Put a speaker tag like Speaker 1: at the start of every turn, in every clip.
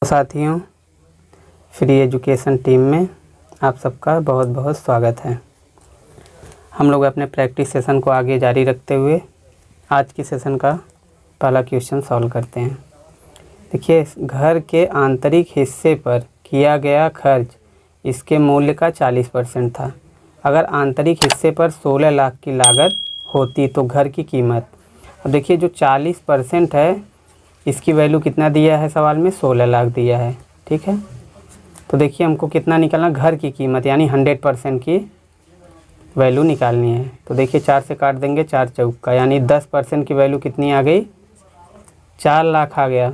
Speaker 1: साथियों, free education team में आप सबका बहुत बहुत स्वागत है। हम लोग अपने प्रैक्टिस सेशन को आगे जारी रखते हुए आज की सेशन का पहला क्वेश्चन सॉल्व करते हैं। देखिए, घर के आंतरिक हिस्से पर किया गया खर्च इसके मूल्य का 40% था। अगर आंतरिक हिस्से पर 16 लाख की लागत होती तो घर की कीमत, अब देखिए जो 40% है इसकी वैल्यू कितना दिया है सवाल में, 16 लाख दिया है। ठीक है, तो देखिए हमको कितना निकालना, घर की कीमत यानी 100% की वैल्यू निकालनी है। तो देखिए 4 से काट देंगे, 4 चौका यानी 10% की वैल्यू कितनी आ गई, 4 लाख आ गया।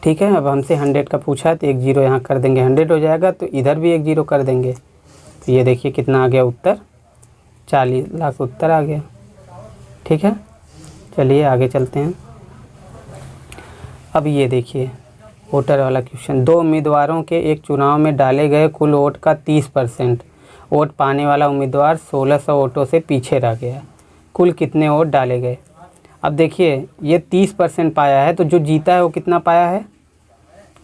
Speaker 1: ठीक है, अब हमसे 100 का पूछा है तो 1 0 यहाँ कर देंगे, 100 हो जाएगा तो इधर भी 1 0 कर देंगे। तो ये देखिए कितना आ गया उत्तर, 40 लाख उत्तर आ गया। ठीक है, चलिए आगे चलते हैं। अब ये देखिए वोटर वाला क्वेश्चन, 2 उम्मीदवारों के एक चुनाव में डाले गए कुल वोट का 30% वोट पाने वाला उम्मीदवार 1600 वोटों से पीछे रह गया। कुल कितने वोट डाले गए। अब देखिए ये 30% पाया है तो जो जीता है वो कितना पाया है,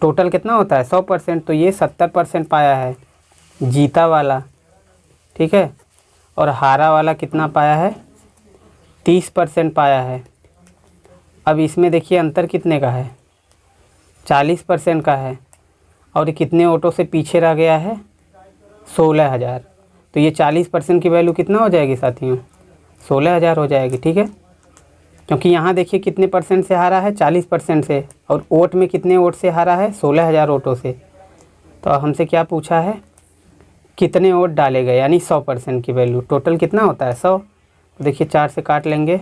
Speaker 1: टोटल कितना होता है 100%, तो ये 70% पाया है जीता वाला। ठीक है, और हारा वाला कितना पाया है, 30% पाया है। अब इसमें देखिए अंतर कितने का है, 40% का है, और कितने वोटों से पीछे रह गया है, 16,000। तो ये 40% की वैल्यू कितना हो जाएगी साथियों, 16,000 हो जाएगी। ठीक है, क्योंकि यहाँ देखिए कितने परसेंट से हारा है, 40% से, और वोट में कितने वोट से हारा है, 16,000 वोटों से। तो हमसे क्या पूछा है, कितने वोट डाले गए यानी 100% की वैल्यू, टोटल कितना होता है 100। तो देखिए 4 से काट लेंगे,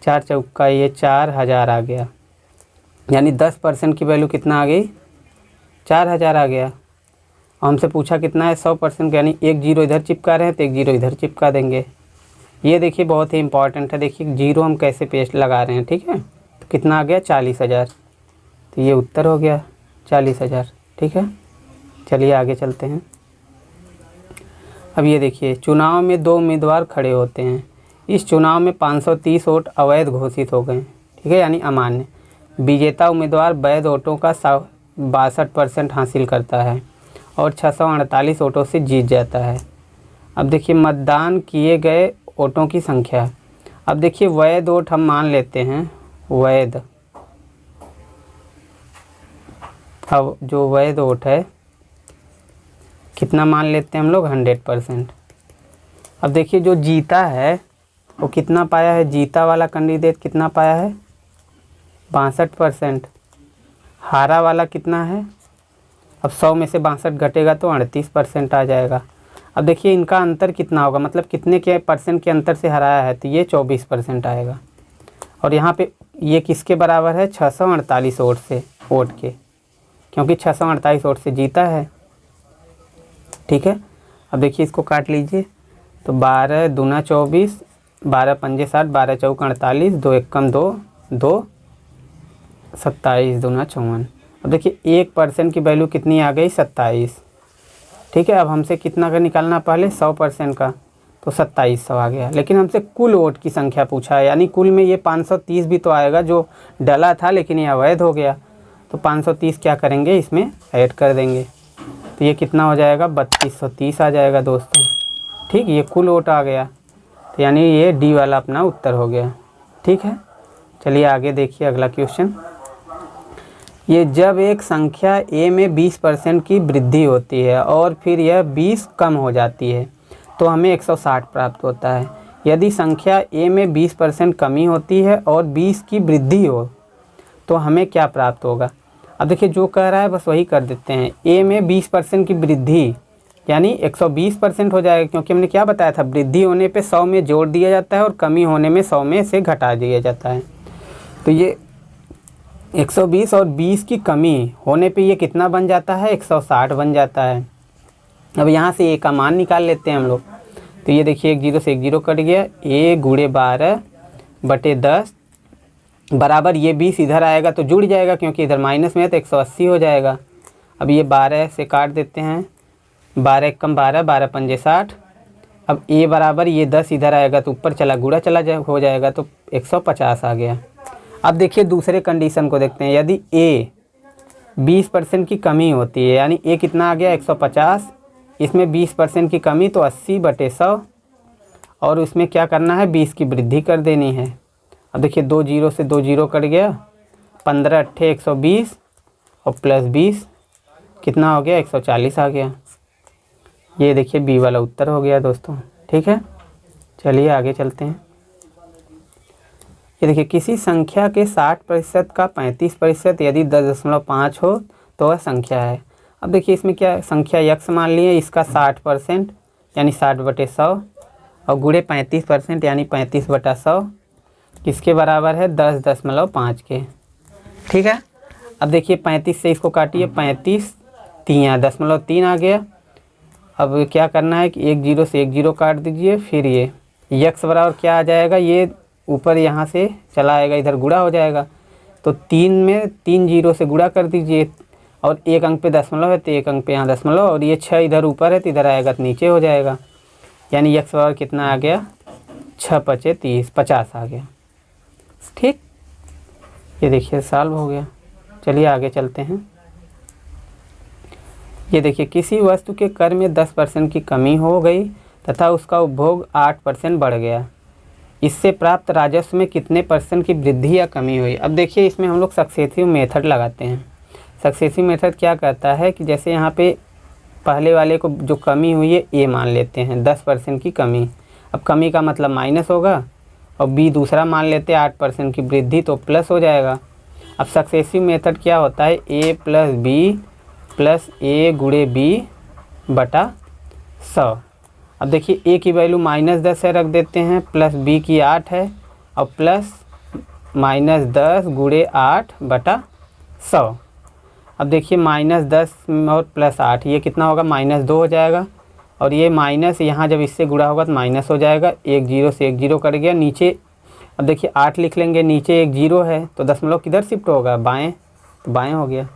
Speaker 1: 4 चौका ये 4,000 आ गया, यानी 10% की वैल्यू कितना आ गई, 4,000 आ गया। और हमसे पूछा कितना है 100%, यानी 1 0 इधर चिपका रहे हैं तो 1 0 इधर चिपका देंगे। ये देखिए बहुत ही इंपॉर्टेंट है, देखिए 0 हम कैसे पेस्ट लगा रहे हैं। ठीक है, तो कितना आ गया 40,000, तो ये उत्तर हो गया 40,000। ठीक है, चलिए आगे चलते हैं। अब ये देखिए, चुनाव में 2 उम्मीदवार खड़े होते हैं। इस चुनाव में 530 वोट अवैध घोषित हो गए। ठीक है, यानी अमान्य। विजेता उम्मीदवार वैध वोटों का 62% हासिल करता है और 648 वोटों से जीत जाता है। अब देखिए मतदान किए गए वोटों की संख्या। अब देखिए वैध वोट हम मान लेते हैं, वैध, अब जो वैध वोट है कितना मान लेते हैं हम लोग, 100%। अब देखिए जो जीता है वो कितना पाया है, जीता वाला कैंडिडेट कितना पाया है, 62%। हारा वाला कितना है, अब 100 में से 62 घटेगा तो 38% आ जाएगा। अब देखिए इनका अंतर कितना होगा, मतलब कितने के परसेंट के अंतर से हराया है, तो ये 24% आएगा। और यहाँ पे ये किसके बराबर है, 648 वोट से, वोट के, क्योंकि 648 वोट से जीता है। ठीक है, अब देखिए इसको काट लीजिए, तो 12 दूना 24, 12 पंजे 60, 12 चौका 48, 2 एकम 2, 2 27 दूना 54। अब देखिए 1% की वैल्यू कितनी आ गई, 27। ठीक है, अब हमसे कितना का निकालना, पहले 100% का, तो 2700 आ गया। लेकिन हमसे कुल वोट की संख्या पूछा है, यानी कुल में ये 530 भी तो आएगा जो डला था, लेकिन ये अवैध हो गया। तो 530 क्या करेंगे, इसमें ऐड कर देंगे, तो ये कितना हो जाएगा, 3230 आ जाएगा दोस्तों। ठीक, ये कुल वोट आ गया, तो यानी ये डी वाला अपना उत्तर हो गया। ठीक है, चलिए आगे देखिए अगला क्वेश्चन। ये जब एक संख्या a में 20% की वृद्धि होती है और फिर यह 20 कम हो जाती है तो हमें 160 प्राप्त होता है। यदि संख्या a में 20% कमी होती है और 20 की वृद्धि हो तो हमें क्या प्राप्त होगा। अब देखिए जो कह रहा है बस वही कर देते हैं, a में 20% की वृद्धि यानी 120% हो जाएगा, क्योंकि हमने क्या बताया था, वृद्धि होने पे 100 में जोड़ दिया जाता है और कमी होने में 100 में से घटा दिया जाता है। तो ये 120 और 20 की कमी होने पे ये कितना बन जाता है, 160 बन जाता है। अब यहाँ से a का मान निकाल लेते हैं हम लोग, तो ये देखिए 1 0 से 1 0 कट गया, a गुणे 12 बटे 10 बराबर ये 20 इधर आएगा तो जुड़ जाएगा, क्योंकि इधर माइनस में है तो 180 हो जाएगा। अब ये 12 से काट देते हैं, 12 एकम 12, 12 पंजे 60। अब a बराबर ये 10 इधर आएगा तो ऊपर चला गुणा हो जाएगा, तो 150 आ गया। अब देखिए दूसरे कंडीशन को देखते हैं, यदि a 20% की कमी होती है, यानी ये कितना आ गया 150, इसमें 20% की कमी तो 80/100, और उसमें क्या करना है 20 की वृद्धि कर देनी है। अब देखिए 2 जीरो से 2 जीरो कट गया, 15 अट्ठे 120 और प्लस 20 कितना हो गया 140 आ गया। ये देखिए बी वाला उत्तर हो गया दोस्तों। ठीक है, चलिए आगे चलते हैं। ये देखिए किसी संख्या के 60% का 35% यदि 10.5 हो तो वह संख्या है। अब देखिए इसमें क्या संख्या यक्स मान लिए, इसका 60% यानी 60/100 और गुणे 35% यानी 35/100 किसके बराबर है 10.5 के। ठीक है, अब देखिए 35 से इसको काटिए, 35 3 आ गया। अब क्या करना है कि 1 जीरो से 1 जीरो काट दीजिए, फिर ये यक्स बराबर क्या आ जाएगा, ये ऊपर यहाँ से चला आएगा, इधर गुणा हो जाएगा, तो 3 में 3 जीरो से गुणा कर दीजिए, और 1 अंक पे दशमलव है तो 1 अंक पे यहाँ दशमलव, और ये 6 इधर ऊपर है तो इधर आएगा तो नीचे हो जाएगा, यानी यक्स बराबर कितना आ गया 6×5 = 30, 50 आ गया। ठीक, ये देखिए सॉल्व हो गया। चलिए आगे चलते हैं। ये देखिए किसी वस्तु के कर में 10% की कमी हो गई तथा उसका उपभोग 8% बढ़ गया, इससे प्राप्त राजस्व में कितने % की वृद्धि या कमी हुई। अब देखिए इसमें हम लोग सक्सेसिव मेथड लगाते हैं। सक्सेसिव मेथड क्या कहता है कि जैसे यहाँ पे पहले वाले को जो कमी हुई है ए मान लेते हैं 10% की कमी, अब कमी का मतलब माइनस होगा, और बी दूसरा मान लेते हैं 8% की वृद्धि तो प्लस हो जाएगा। अब सक्सेसिव मेथड क्या होता है ए प्लस बी प्लस ए गुणे बी बटा 100। अब देखिए ए की वैल्यू -10 है, रख देते हैं, प्लस बी की 8 है, और प्लस -10 गुणे 8/100। अब देखिए -10 और प्लस 8 ये कितना होगा -2 हो जाएगा, और ये माइनस यहाँ जब इससे गुणा होगा तो माइनस हो जाएगा, 1 जीरो से 1 जीरो कट गया नीचे। अब देखिए 8 लिख लेंगे, नीचे 1 जीरो है तो दशमलव किधर शिफ्ट होगा बाएं, तो बाएं हो गया।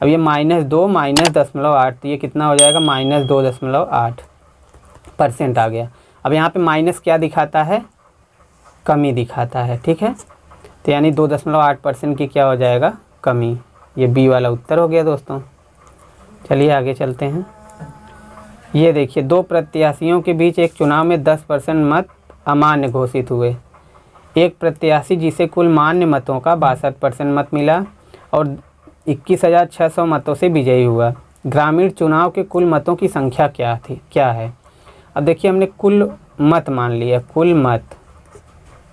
Speaker 1: अब ये -2 -0.8 तो ये कितना हो जाएगा -2.8% आ गया। अब यहाँ पे माइनस क्या दिखाता है, कमी दिखाता है। ठीक है, तो यानी 2.8% की क्या हो जाएगा कमी। ये बी वाला उत्तर हो गया दोस्तों। चलिए आगे चलते हैं। ये देखिए 2 प्रत्याशियों के बीच एक चुनाव में 10% मत अमान्य घोषित हुए। एक प्रत्याशी जिसे कुल मान्य मतों का 62% मत मिला और 21,600 मतों से विजयी हुआ। ग्रामीण चुनाव के कुल मतों की संख्या क्या है। अब देखिए हमने कुल मत मान लिया, कुल मत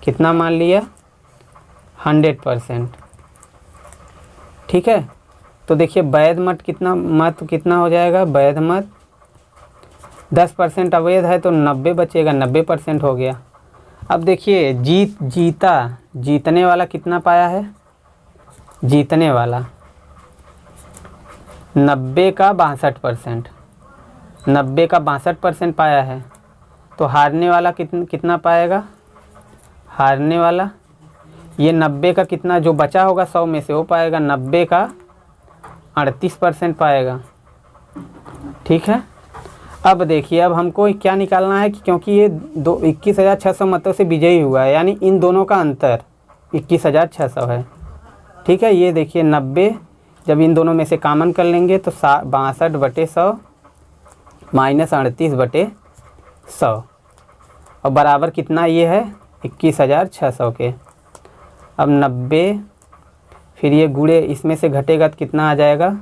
Speaker 1: कितना मान लिया 100%। ठीक है, तो देखिए वैध मत कितना हो जाएगा, वैध मत 10% अवैध है तो 90 बचेगा, 90% हो गया। अब देखिए जीतने वाला कितना पाया है, जीतने वाला 90 का 62%, 90 का 62% पाया है, तो हारने वाला कितना पाएगा, हारने वाला ये 90 का कितना जो बचा होगा 100 में से वो पाएगा, 90 का 38% पाएगा। ठीक है, अब देखिए अब हमको क्या निकालना है कि क्योंकि ये 21,600 मतों से विजयी हुआ है, यानी इन दोनों का अंतर 21,600 है। ठीक है, ये देखिए 90 जब इन दोनों में से कॉमन कर लेंगे तो 62/100 -38/100 और बराबर कितना ये है 21,600 के। अब 90 फिर ये गुणे इसमें से घटेगा तो कितना आ जाएगा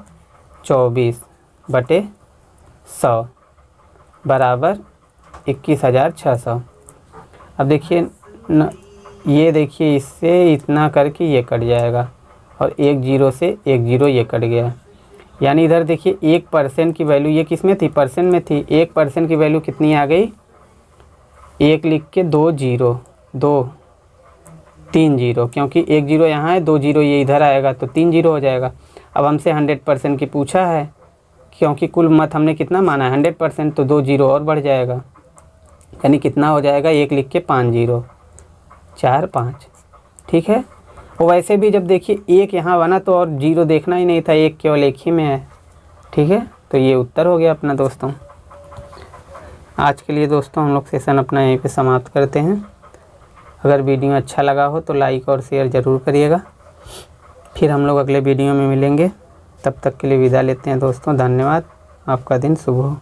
Speaker 1: 24/100 बराबर 21,600। अब देखिए ये देखिए इससे इतना करके ये कट जाएगा और 1 जीरो से 1 जीरो ये कट गया, यानी इधर देखिए 1% की वैल्यू ये किस में थी, परसेंट में थी। 1% की वैल्यू कितनी आ गई, 1 लिख के 2 जीरो 3 जीरो, क्योंकि 1 जीरो यहाँ है, 2 जीरो ये इधर आएगा तो 3 जीरो हो जाएगा। अब हमसे 100% की पूछा है, क्योंकि कुल मत हमने कितना माना है 100%, तो 2 जीरो और बढ़ जाएगा, यानी कितना हो जाएगा 1 लिख के 5 जीरो 4 5। ठीक है, और वैसे भी जब देखिए 1 यहाँ बना तो और जीरो देखना ही नहीं था, 1 केवल 1 ही में है। ठीक है, तो ये उत्तर हो गया अपना दोस्तों। आज के लिए दोस्तों हम लोग सेशन अपना यहीं पे समाप्त करते हैं। अगर वीडियो अच्छा लगा हो तो लाइक और शेयर ज़रूर करिएगा। फिर हम लोग अगले वीडियो में मिलेंगे। तब तक के लिए विदा लेते हैं दोस्तों, धन्यवाद, आपका दिन शुभ हो।